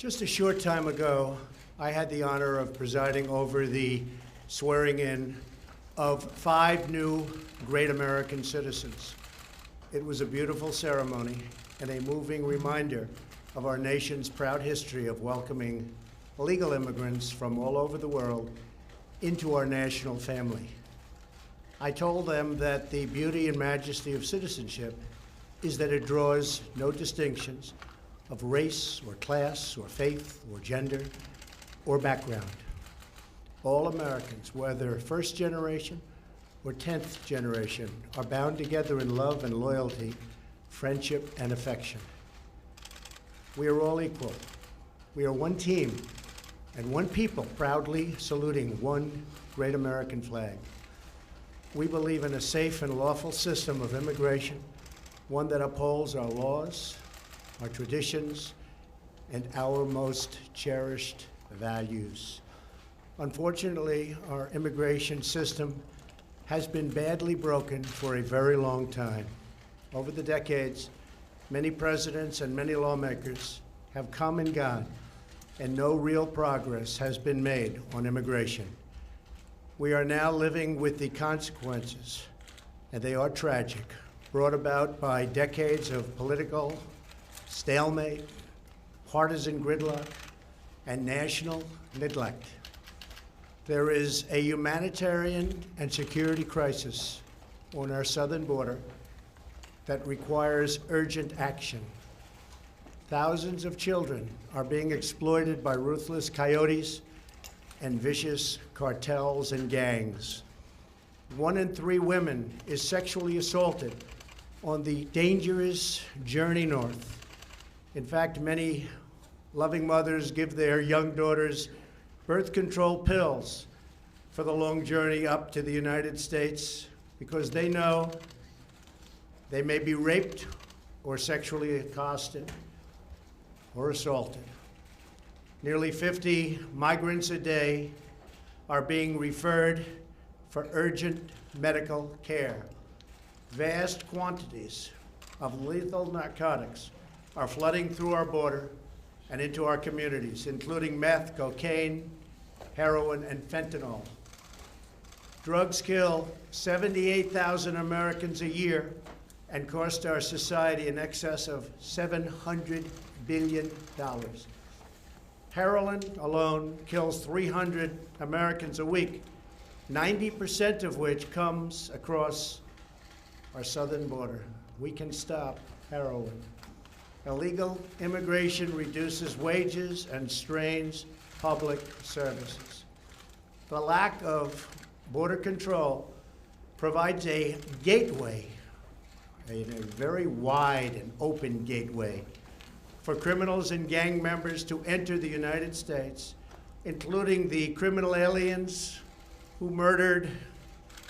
Just a short time ago, I had the honor of presiding over the swearing-in of 5 new great American citizens. It was a beautiful ceremony and a moving reminder of our nation's proud history of welcoming illegal immigrants from all over the world into our national family. I told them that the beauty and majesty of citizenship is that it draws no distinctions of race or class or faith or gender or background. All Americans, whether first generation or 10th generation, are bound together in love and loyalty, friendship and affection. We are all equal. We are one team and one people proudly saluting one great American flag. We believe in a safe and lawful system of immigration, one that upholds our laws, our traditions, and our most cherished values. Unfortunately, our immigration system has been badly broken for a very long time. Over the decades, many presidents and many lawmakers have come and gone, and no real progress has been made on immigration. We are now living with the consequences, and they are tragic, brought about by decades of political stalemate, partisan gridlock, and national neglect. There is a humanitarian and security crisis on our southern border that requires urgent action. Thousands of children are being exploited by ruthless coyotes and vicious cartels and gangs. 1 in 3 women is sexually assaulted on the dangerous journey north. In fact, many loving mothers give their young daughters birth control pills for the long journey up to the United States because they know they may be raped or sexually accosted or assaulted. Nearly 50 migrants a day are being referred for urgent medical care. Vast quantities of lethal narcotics are flooding through our border and into our communities, including meth, cocaine, heroin, and fentanyl. Drugs kill 78,000 Americans a year and cost our society in excess of $700 billion. Heroin alone kills 300 Americans a week, 90% of which comes across our southern border. We can stop heroin. Illegal immigration reduces wages and strains public services. The lack of border control provides a gateway, a very wide and open gateway, for criminals and gang members to enter the United States, including the criminal aliens who murdered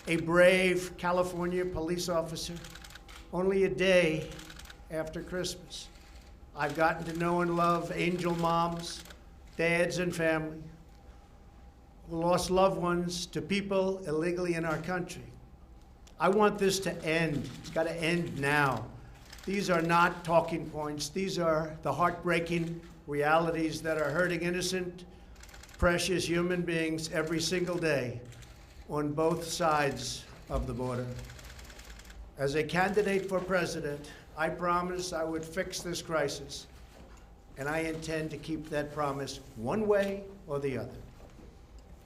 a brave California police officer only a day after Christmas. I've gotten to know and love angel moms, dads, and family who lost loved ones to people illegally in our country. I want this to end. It's got to end now. These are not talking points. These are the heartbreaking realities that are hurting innocent, precious human beings every single day on both sides of the border. As a candidate for president, I promised I would fix this crisis, and I intend to keep that promise one way or the other.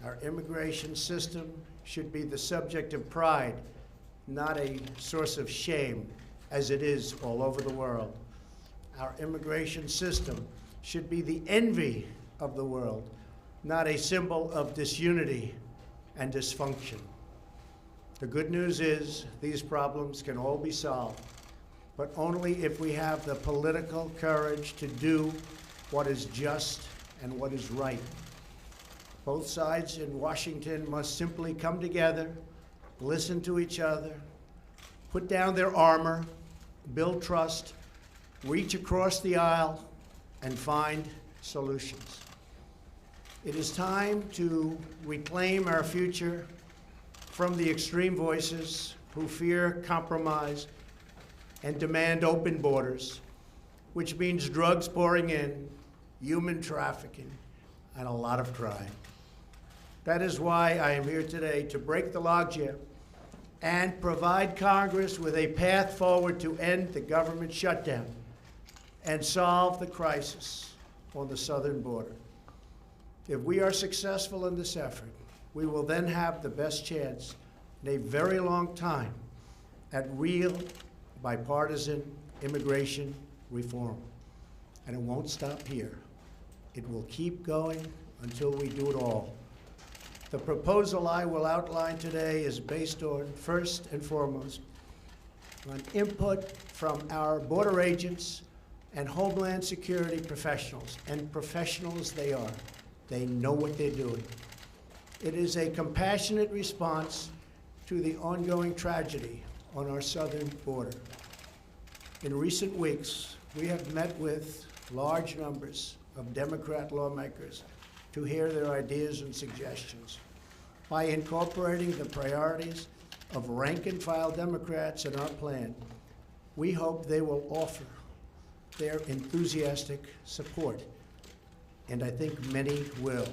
Our immigration system should be the subject of pride, not a source of shame, as it is all over the world. Our immigration system should be the envy of the world, not a symbol of disunity and dysfunction. The good news is these problems can all be solved, but only if we have the political courage to do what is just and what is right. Both sides in Washington must simply come together, listen to each other, put down their armor, build trust, reach across the aisle, and find solutions. It is time to reclaim our future from the extreme voices who fear compromise and demand open borders, which means drugs pouring in human trafficking, and a lot of crime. That is why I am here today to break the logjam and provide Congress with a path forward to end the government shutdown and solve the crisis on the southern border. If we are successful in this effort, we will then have the best chance in a very long time at real bipartisan immigration reform. And it won't stop here. It will keep going until we do it all. The proposal I will outline today is based on, first and foremost, on input from our border agents and Homeland Security professionals, and professionals they are. They know what they're doing. It is a compassionate response to the ongoing tragedy on our southern border. In recent weeks, we have met with large numbers of Democrat lawmakers to hear their ideas and suggestions. By incorporating the priorities of rank-and-file Democrats in our plan, we hope they will offer their enthusiastic support, and I think many will.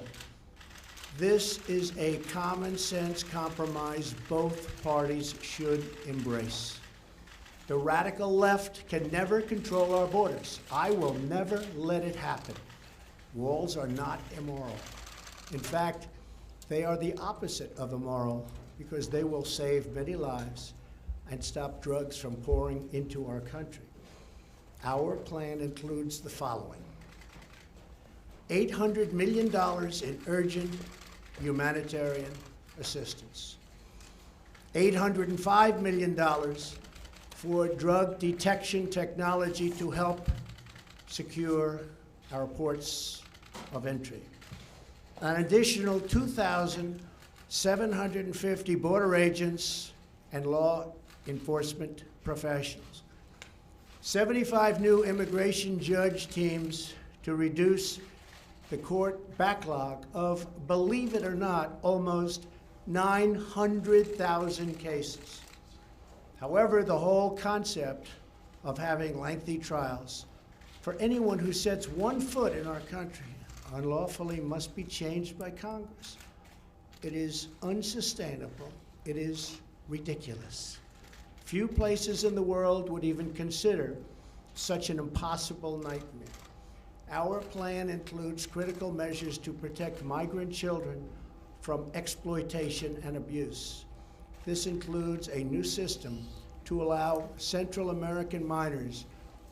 This is a common-sense compromise both parties should embrace. The radical left can never control our borders. I will never let it happen. Walls are not immoral. In fact, they are the opposite of immoral because they will save many lives and stop drugs from pouring into our country. Our plan includes the following: $800 million in urgent humanitarian assistance, $805 million for drug detection technology to help secure our ports of entry, an additional 2,750 border agents and law enforcement professionals, 75 new immigration judge teams to reduce the court backlog of, believe it or not, almost 900,000 cases. However, the whole concept of having lengthy trials for anyone who sets one foot in our country unlawfully must be changed by Congress. It is unsustainable. It is ridiculous. Few places in the world would even consider such an impossible nightmare. Our plan includes critical measures to protect migrant children from exploitation and abuse. This includes a new system to allow Central American minors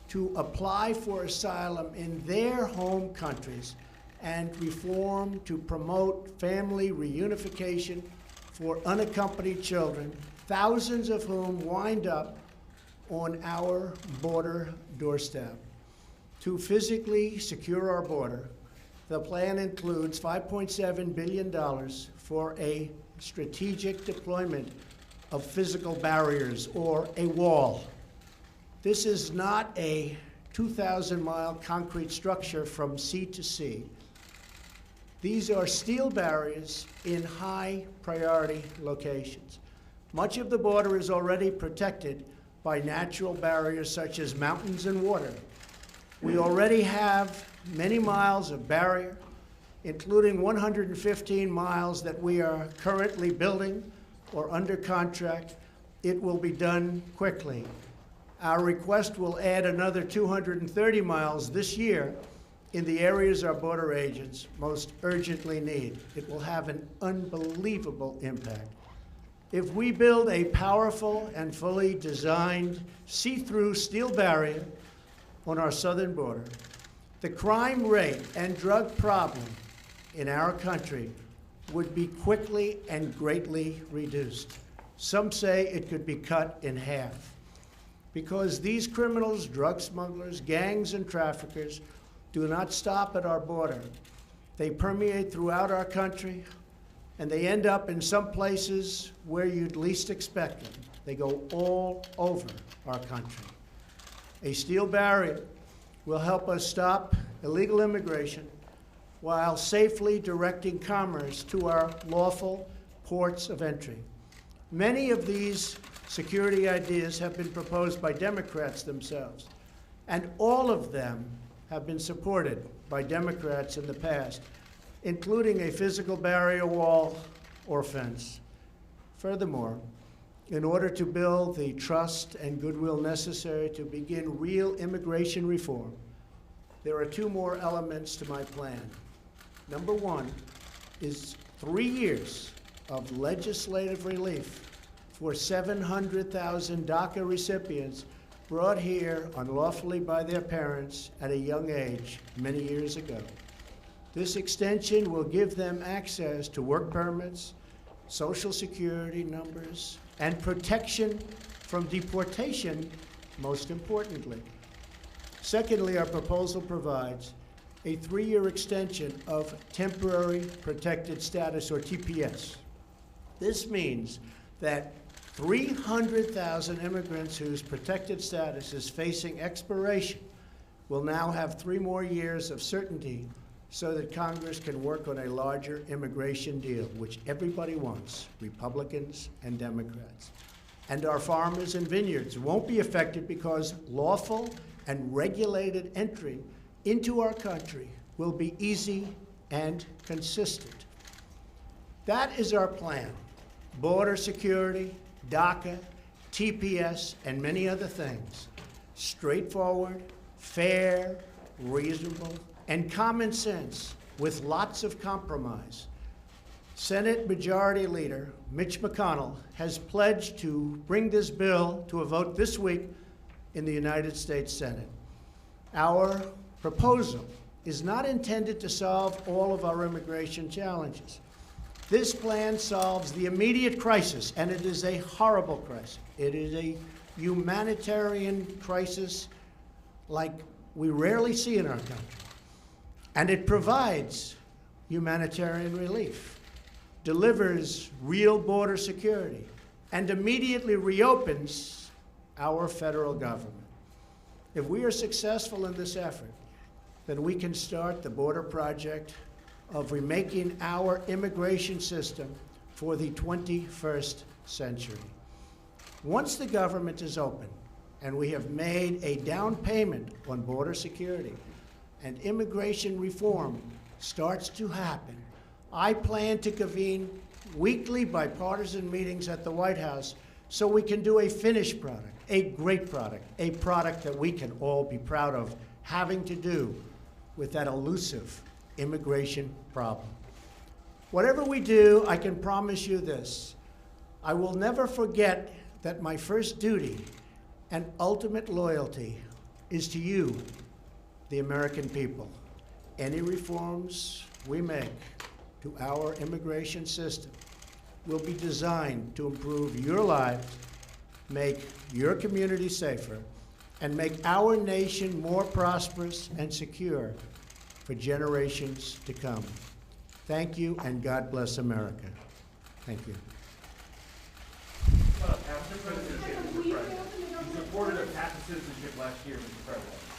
to apply for asylum in their home countries and reform to promote family reunification for unaccompanied children, thousands of whom wind up on our border doorstep. To physically secure our border, the plan includes $5.7 billion for a strategic deployment of physical barriers, or a wall. This is not a 2,000-mile concrete structure from sea to sea. These are steel barriers in high-priority locations. Much of the border is already protected by natural barriers such as mountains and water. We already have many miles of barrier, including 115 miles that we are currently building or under contract. It will be done quickly. Our request will add another 230 miles this year in the areas our border agents most urgently need. It will have an unbelievable impact. If we build a powerful and fully designed see-through steel barrier on our southern border, the crime rate and drug problem in our country would be quickly and greatly reduced. Some say it could be cut in half. Because these criminals, drug smugglers, gangs, and traffickers do not stop at our border. They permeate throughout our country, and they end up in some places where you'd least expect them. They go all over our country. A steel barrier will help us stop illegal immigration while safely directing commerce to our lawful ports of entry. Many of these security ideas have been proposed by Democrats themselves, and all of them have been supported by Democrats in the past, including a physical barrier wall or fence. Furthermore, in order to build the trust and goodwill necessary to begin real immigration reform, there are two more elements to my plan. Number one is 3 years of legislative relief for 700,000 DACA recipients brought here unlawfully by their parents at a young age many years ago. This extension will give them access to work permits, Social Security numbers, and protection from deportation, most importantly. Secondly, our proposal provides a 3-year extension of temporary protected status, or TPS. This means that 300,000 immigrants whose protected status is facing expiration will now have 3 more years of certainty so that Congress can work on a larger immigration deal, which everybody wants, Republicans and Democrats. And our farmers and vineyards won't be affected because lawful and regulated entry into our country will be easy and consistent. That is our plan. Border security, DACA, TPS, and many other things. Straightforward, fair, reasonable, and common sense with lots of compromise. Senate Majority Leader Mitch McConnell has pledged to bring this bill to a vote this week in the United States Senate. Our proposal is not intended to solve all of our immigration challenges. This plan solves the immediate crisis, and it is a horrible crisis. It is a humanitarian crisis like we rarely see in our country. And it provides humanitarian relief, delivers real border security, and immediately reopens our federal government. If we are successful in this effort, then we can start the border project of remaking our immigration system for the 21st century. Once the government is open and we have made a down payment on border security and immigration reform starts to happen, I plan to convene weekly bipartisan meetings at the White House so we can do a finished product, a great product, a product that we can all be proud of having to do with that elusive immigration problem. Whatever we do, I can promise you this: I will never forget that my first duty and ultimate loyalty is to you, the American people. Any reforms we make to our immigration system will be designed to improve your lives, make your community safer, and make our nation more prosperous and secure for generations to come. Thank you, and God bless America. Thank you. After citizenship, Mr. President, you supported a path to citizenship last year, Mr. President.